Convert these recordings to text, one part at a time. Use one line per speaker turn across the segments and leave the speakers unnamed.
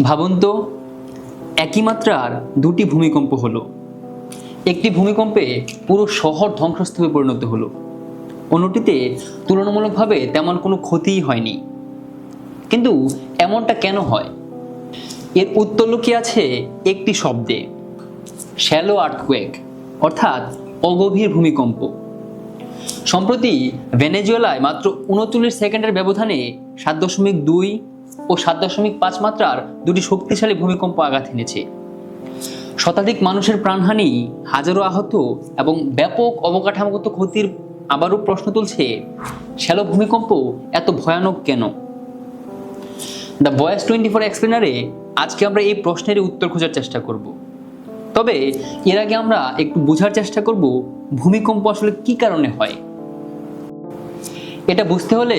ভাবুন তো, একই মাত্রার দুটি ভূমিকম্প হলো। একটি ভূমিকম্পে পুরো শহর ধ্বংসস্তূপে পরিণত হলো, অন্যটিতে তুলনামূলকভাবে তেমন কোনো ক্ষতিই হয়নি। কিন্তু এমনটা কেন হয়? এর উত্তর লুকিয়ে আছে একটি শব্দে, শ্যালো আর্থকোয়েক, অর্থাৎ অগভীর ভূমিকম্প। সম্প্রতি ভেনেজুয়েলায় মাত্র ৩৯ সেকেন্ডের ব্যবধানে ৭.২ ও ৭.৫ মাত্রার দুটি শক্তিশালী ভূমিকম্প আঘাত এনেছে। শতাধিক মানুষের প্রাণহানি, হাজারো আহত এবং ব্যাপক অবকাঠামোগত ক্ষতির আবারও প্রশ্ন তুলছে, শ্যালো ভূমিকম্প এত ভয়ানক কেন? দ্য ভয়েস 24 এক্সপ্লেনারে আজকে আমরা এই প্রশ্নের উত্তর খোঁজার চেষ্টা করব। তবে এর আগে আমরা একটু বোঝার চেষ্টা করব ভূমিকম্প আসলে কি কারণে হয়। এটা বুঝতে হলে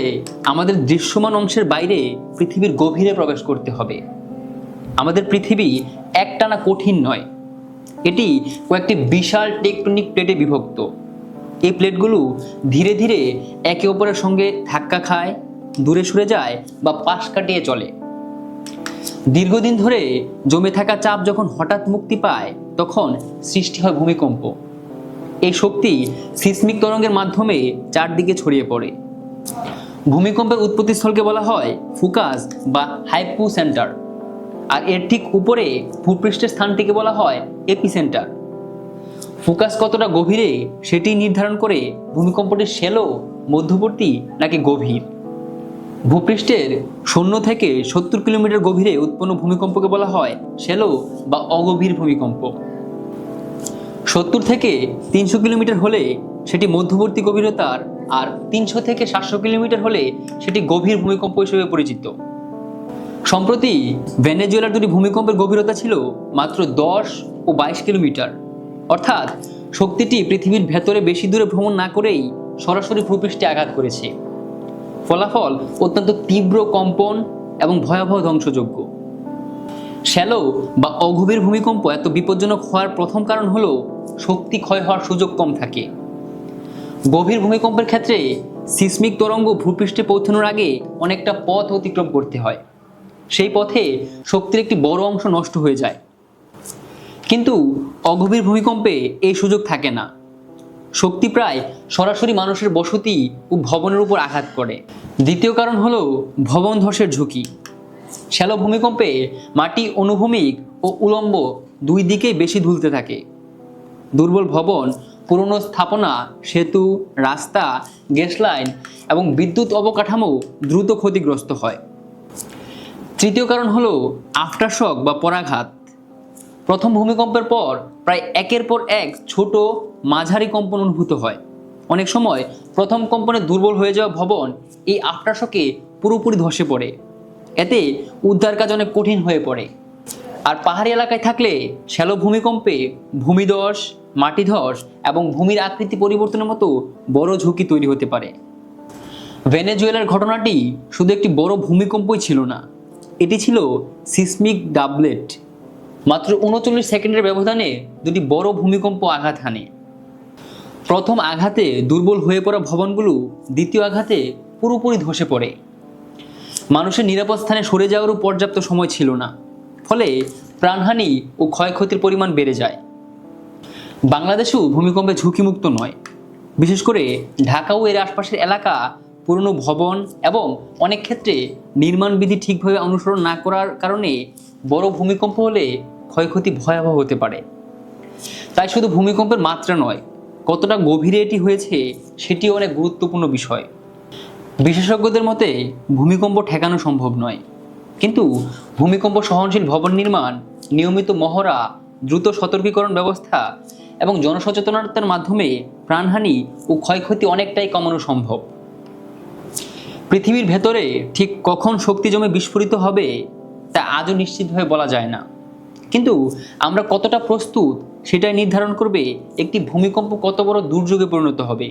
আমাদের দৃশ্যমান অংশের বাইরে পৃথিবীর গভীরে প্রবেশ করতে হবে। আমাদের পৃথিবী একটানা কঠিন নয়, এটি কয়েকটি বিশাল টেকটনিক প্লেটে বিভক্ত। এই প্লেটগুলো ধীরে ধীরে একে অপরের সঙ্গে ধাক্কা খায়, দূরে সরে যায় বা পাশ কাটিয়ে চলে। দীর্ঘদিন ধরে জমে থাকা চাপ যখন হঠাৎ মুক্তি পায়, তখন সৃষ্টি হয় ভূমিকম্প। এই শক্তি সিসমিক তরঙ্গের মাধ্যমে চারদিকে ছড়িয়ে পড়ে। ভূমিকম্পের উৎপত্তিস্থলকে বলা হয় ফুকাস বা হাইপোসেন্টার, আর এর ঠিক উপরে ভূপৃষ্ঠের স্থানটিকে বলা হয় এপিসেন্টার। ফোকাস কতটা গভীরে সেটি নির্ধারণ করে ভূমিকম্পটি শ্যালো, মধ্যবর্তী নাকি গভীর। ভূপৃষ্ঠের 0 থেকে 70 কিলোমিটার গভীরে উৎপন্ন ভূমিকম্পকে বলা হয় শ্যালো বা অগভীর ভূমিকম্প। 70 থেকে 300 কিলোমিটার হলে সেটি মধ্যবর্তী গভীরতার, আর 300 থেকে 700 কিলোমিটার হলে সেটি গভীর ভূমিকম্প হিসেবে পরিচিত। সম্প্রতি ভেনেজুয়েলার দুটি ভূমিকম্পের গভীরতা ছিল মাত্র 10 ও 22 কিলোমিটার, অর্থাৎ শক্তিটি পৃথিবীর ভেতরে বেশি দূরে ভ্রমণ না করেই সরাসরি ভূপৃষ্ঠে আঘাত করেছে। ফলাফল অত্যন্ত তীব্র কম্পন এবং ভয়াবহ ধ্বংসযোগ্য। শ্যালো বা অগভীর ভূমিকম্প এত বিপজ্জনক হওয়ার প্রথম কারণ হলো শক্তি ক্ষয় হওয়ার সুযোগ কম থাকে। গভীর ভূমিকম্পের ক্ষেত্রে সিসমিক তরঙ্গ ভূপৃষ্ঠে পৌঁছানোর আগে অনেকটা পথ অতিক্রম করতে হয়। সেই পথে শক্তির একটি বড় অংশ নষ্ট হয়ে যায়। কিন্তু অগভীর ভূমিকম্পে এই সুযোগ থাকে না। শক্তি প্রায় সরাসরি মানুষের বসতি ও ভবনের উপর আঘাত করে। দ্বিতীয় কারণ হলো ভবন ধসের ঝুঁকি। শ্যালো ভূমিকম্পে মাটি অনুভূমিক ও উলম্ব দুই দিকেই বেশি দুলতে থাকে। দুর্বল ভবন, পুরনো স্থাপনা, সেতু, রাস্তা, গ্যাস লাইন এবং বিদ্যুৎ অবকাঠামো দ্রুত ক্ষতিগ্রস্ত হয়। তৃতীয় কারণ হলো আফটারশক বা পরাঘাত। প্রথম ভূমিকম্পের পর প্রায় একের পর এক ছোট মাঝারি কম্পন অনুভূত হয়। অনেক সময় প্রথম কম্পনে দুর্বল হয়ে যাওয়া ভবন এই আফটারশকে পুরোপুরি ধসে পড়ে। এতে উদ্ধার কাজ অনেক কঠিন হয়ে পড়ে। আর পাহাড়ি এলাকায় থাকলে শ্যালো ভূমিকম্পে ভূমিধস, মাটিধস এবং ভূমির আকৃতি পরিবর্তনের মতো বড় ঝুঁকি তৈরি হতে পারে। ভেনেজুয়েলার ঘটনাটি শুধু একটি বড় ভূমিকম্পই ছিল না, এটি ছিল সিসমিক ডাবলেট। মাত্র ৩৯ সেকেন্ডের ব্যবধানে দুটি বড় ভূমিকম্প আঘাত হানে। প্রথম আঘাতে দুর্বল হয়ে পড়া ভবনগুলো দ্বিতীয় আঘাতে পুরোপুরি ধসে পড়ে। মানুষের নিরাপদ স্থানে সরে যাওয়ারও পর্যাপ্ত সময় ছিল না, ফলে প্রাণহানি ও ক্ষয়ক্ষতির পরিমাণ বেড়ে যায়। বাংলাদেশেও ভূমিকম্পে ঝুঁকিমুক্ত নয়। বিশেষ করে ঢাকা ও এর আশপাশের এলাকা পুরনো ভবন এবং অনেক ক্ষেত্রে নির্মাণ বিধি ঠিকভাবে অনুসরণ না করার কারণে বড় ভূমিকম্প হলে ক্ষয়ক্ষতি ভয়াবহ হতে পারে। তাই শুধু ভূমিকম্পের মাত্রা নয়, কতটা গভীরে এটি হয়েছে সেটিও অনেক গুরুত্বপূর্ণ বিষয়। বিশেষজ্ঞদের মতে ভূমিকম্প ঠেকানো সম্ভব নয়, কিন্তু ভূমিকম্প সহনশীল ভবন নির্মাণ, নিয়মিত মহড়া, দ্রুত সতর্কীকরণ ব্যবস্থা এবং জনসচেতনতার মাধ্যমে প্রাণহানি ও ক্ষয়ক্ষতি অনেকটাই কমানো সম্ভব। পৃথিবীর ভেতরে ঠিক কখন শক্তি জমে বিস্ফোরিত হবে তা আজও নিশ্চিতভাবে বলা যায় না, কিন্তু আমরা কতটা প্রস্তুত সেটাই নির্ধারণ করবে একটি ভূমিকম্প কত বড় দুর্যোগে পরিণত হবে।